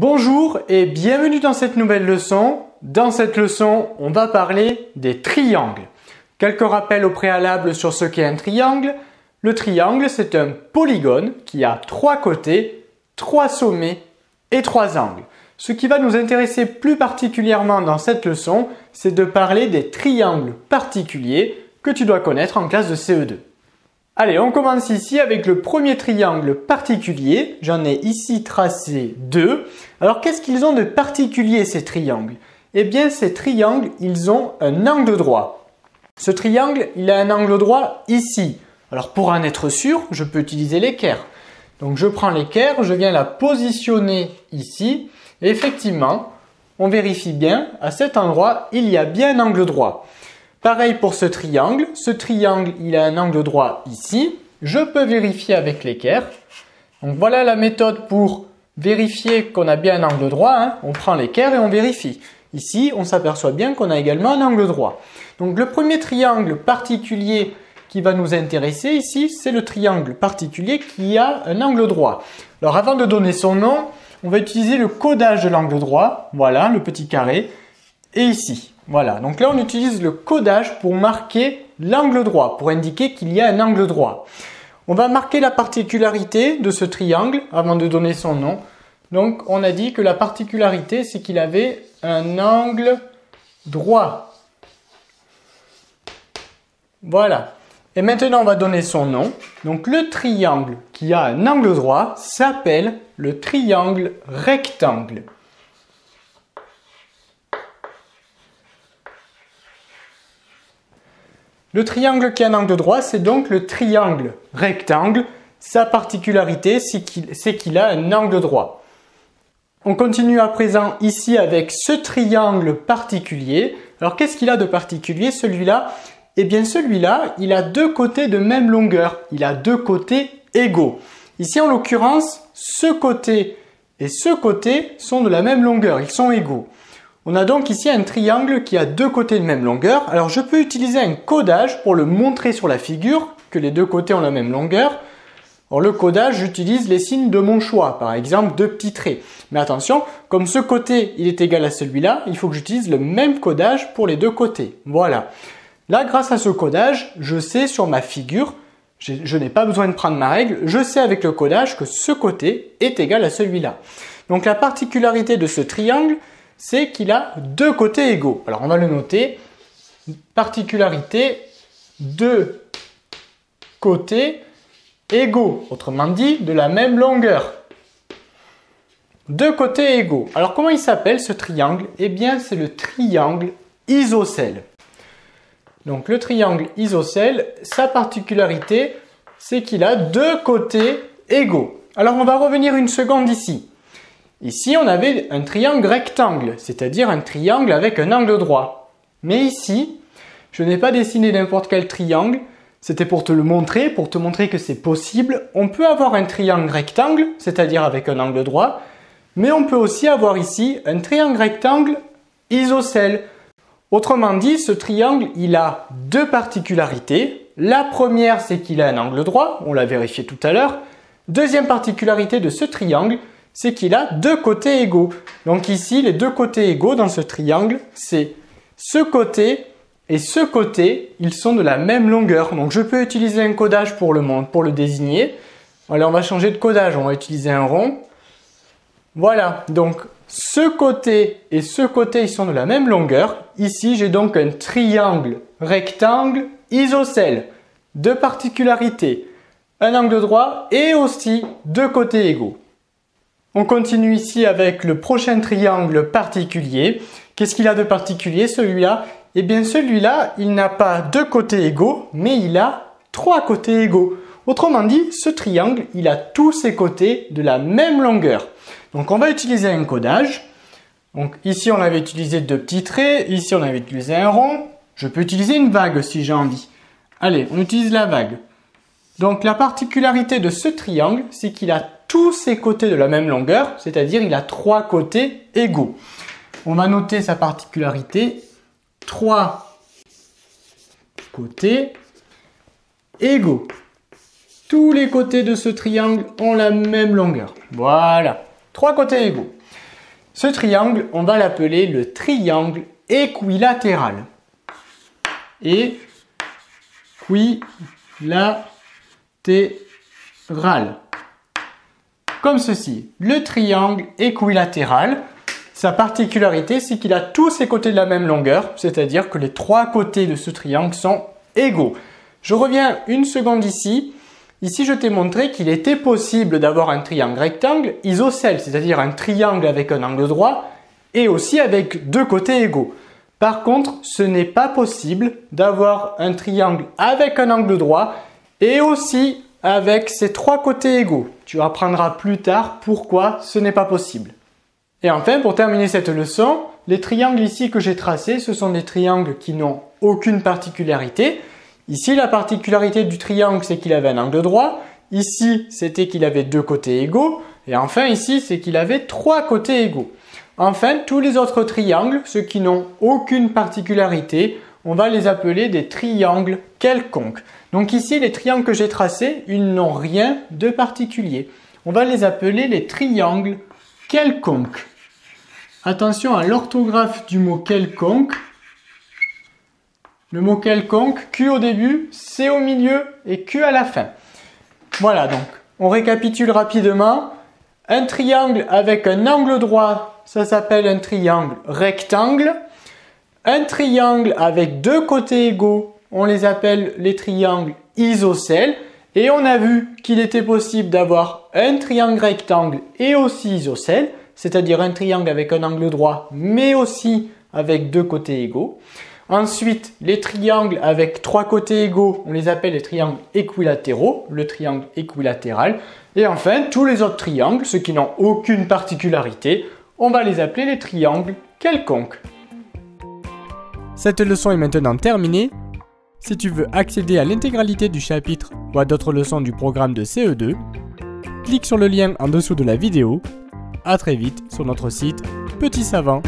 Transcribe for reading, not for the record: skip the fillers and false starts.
Bonjour et bienvenue dans cette nouvelle leçon. Dans cette leçon, on va parler des triangles. Quelques rappels au préalable sur ce qu'est un triangle. Le triangle, c'est un polygone qui a 3 côtés, 3 sommets et 3 angles. Ce qui va nous intéresser plus particulièrement dans cette leçon, c'est de parler des triangles particuliers que tu dois connaître en classe de CE2. Allez, on commence ici avec le premier triangle particulier. J'en ai ici tracé 2. Alors, qu'est-ce qu'ils ont de particulier ces triangles? Eh bien, ces triangles, ils ont un angle droit. Ce triangle, il a un angle droit ici. Alors, pour en être sûr, je peux utiliser l'équerre. Donc, je prends l'équerre, je viens la positionner ici. Et effectivement, on vérifie bien, à cet endroit, il y a bien un angle droit. Pareil pour ce triangle, il a un angle droit ici. Je peux vérifier avec l'équerre. Donc voilà la méthode pour vérifier qu'on a bien un angle droit. On prend l'équerre et on vérifie. Ici, on s'aperçoit bien qu'on a également un angle droit. Donc le premier triangle particulier qui va nous intéresser ici, c'est le triangle particulier qui a un angle droit. Alors avant de donner son nom, on va utiliser le codage de l'angle droit. Voilà, le petit carré. Et ici. Voilà, donc là on utilise le codage pour marquer l'angle droit, pour indiquer qu'il y a un angle droit. On va marquer la particularité de ce triangle avant de donner son nom. Donc on a dit que la particularité c'est qu'il avait un angle droit. Voilà. Et maintenant on va donner son nom. Donc le triangle qui a un angle droit s'appelle le triangle rectangle. Le triangle qui a un angle droit, c'est donc le triangle rectangle. Sa particularité, c'est qu'il a un angle droit. On continue à présent ici avec ce triangle particulier. Alors, qu'est-ce qu'il a de particulier celui-là? Eh bien, celui-là, il a 2 côtés de même longueur. Il a 2 côtés égaux. Ici, en l'occurrence, ce côté et ce côté sont de la même longueur. Ils sont égaux. On a donc ici un triangle qui a 2 côtés de même longueur. Alors je peux utiliser un codage pour le montrer sur la figure, que les 2 côtés ont la même longueur. Alors le codage, j'utilise les signes de mon choix, par exemple 2 petits traits. Mais attention, comme ce côté il est égal à celui-là, il faut que j'utilise le même codage pour les 2 côtés. Voilà. Là, grâce à ce codage, je sais sur ma figure, je n'ai pas besoin de prendre ma règle, je sais avec le codage que ce côté est égal à celui-là. Donc la particularité de ce triangle, c'est qu'il a 2 côtés égaux. Alors on va le noter. Particularité, 2 côtés égaux. Autrement dit, de la même longueur. 2 côtés égaux. Alors comment il s'appelle ce triangle? Eh bien c'est le triangle isocèle. Donc le triangle isocèle, sa particularité, c'est qu'il a 2 côtés égaux. Alors on va revenir une seconde ici. Ici, on avait un triangle rectangle, c'est-à-dire un triangle avec un angle droit. Mais ici, je n'ai pas dessiné n'importe quel triangle, c'était pour te montrer que c'est possible. On peut avoir un triangle rectangle, c'est-à-dire avec un angle droit, mais on peut aussi avoir ici un triangle rectangle isocèle. Autrement dit, ce triangle, il a 2 particularités. La première, c'est qu'il a un angle droit, on l'a vérifié tout à l'heure. Deuxième particularité de ce triangle, c'est qu'il a 2 côtés égaux. Donc ici, les 2 côtés égaux dans ce triangle, c'est ce côté et ce côté, ils sont de la même longueur. Donc je peux utiliser un codage pour le désigner. Alors on va changer de codage, on va utiliser un rond. Voilà, donc ce côté et ce côté, ils sont de la même longueur. Ici, j'ai donc un triangle rectangle isocèle. 2 particularités, un angle droit et aussi 2 côtés égaux. On continue ici avec le prochain triangle particulier. Qu'est-ce qu'il a de particulier celui-là? Eh bien celui-là, il n'a pas 2 côtés égaux, mais il a 3 côtés égaux. Autrement dit, ce triangle, il a tous ses côtés de la même longueur. Donc on va utiliser un codage. Donc ici on avait utilisé 2 petits traits, ici on avait utilisé un rond. Je peux utiliser une vague si j'ai envie. Allez, on utilise la vague. Donc la particularité de ce triangle, c'est qu'il a tous ses côtés de la même longueur, c'est-à-dire il a 3 côtés égaux. On va noter sa particularité, 3 côtés égaux. Tous les côtés de ce triangle ont la même longueur. Voilà, 3 côtés égaux. Ce triangle, on va l'appeler le triangle équilatéral. Équilatéral. Comme ceci. Le triangle équilatéral, sa particularité, c'est qu'il a tous ses côtés de la même longueur, c'est-à-dire que les trois côtés de ce triangle sont égaux. Je reviens une seconde ici. Ici, je t'ai montré qu'il était possible d'avoir un triangle rectangle isocèle, c'est-à-dire un triangle avec un angle droit et aussi avec deux côtés égaux. Par contre, ce n'est pas possible d'avoir un triangle avec un angle droit et aussi avec ses trois côtés égaux. Tu apprendras plus tard pourquoi ce n'est pas possible. Et enfin, pour terminer cette leçon, les triangles ici que j'ai tracés, ce sont des triangles qui n'ont aucune particularité. Ici, la particularité du triangle, c'est qu'il avait un angle droit. Ici, c'était qu'il avait deux côtés égaux. Et enfin, ici, c'est qu'il avait trois côtés égaux. Enfin, tous les autres triangles, ceux qui n'ont aucune particularité, on va les appeler des triangles quelconques. Donc ici, les triangles que j'ai tracés, ils n'ont rien de particulier. On va les appeler les triangles quelconques. Attention à l'orthographe du mot quelconque. Le mot quelconque, Q au début, C au milieu et Q à la fin. Voilà donc, on récapitule rapidement. Un triangle avec un angle droit, ça s'appelle un triangle rectangle. Un triangle avec deux côtés égaux, on les appelle les triangles isocèles. Et on a vu qu'il était possible d'avoir un triangle rectangle et aussi isocèle, c'est-à-dire un triangle avec un angle droit, mais aussi avec deux côtés égaux. Ensuite, les triangles avec trois côtés égaux, on les appelle les triangles équilatéraux, le triangle équilatéral. Et enfin, tous les autres triangles, ceux qui n'ont aucune particularité, on va les appeler les triangles quelconques. Cette leçon est maintenant terminée. Si tu veux accéder à l'intégralité du chapitre ou à d'autres leçons du programme de CE2, clique sur le lien en dessous de la vidéo. À très vite sur notre site Petit Savant.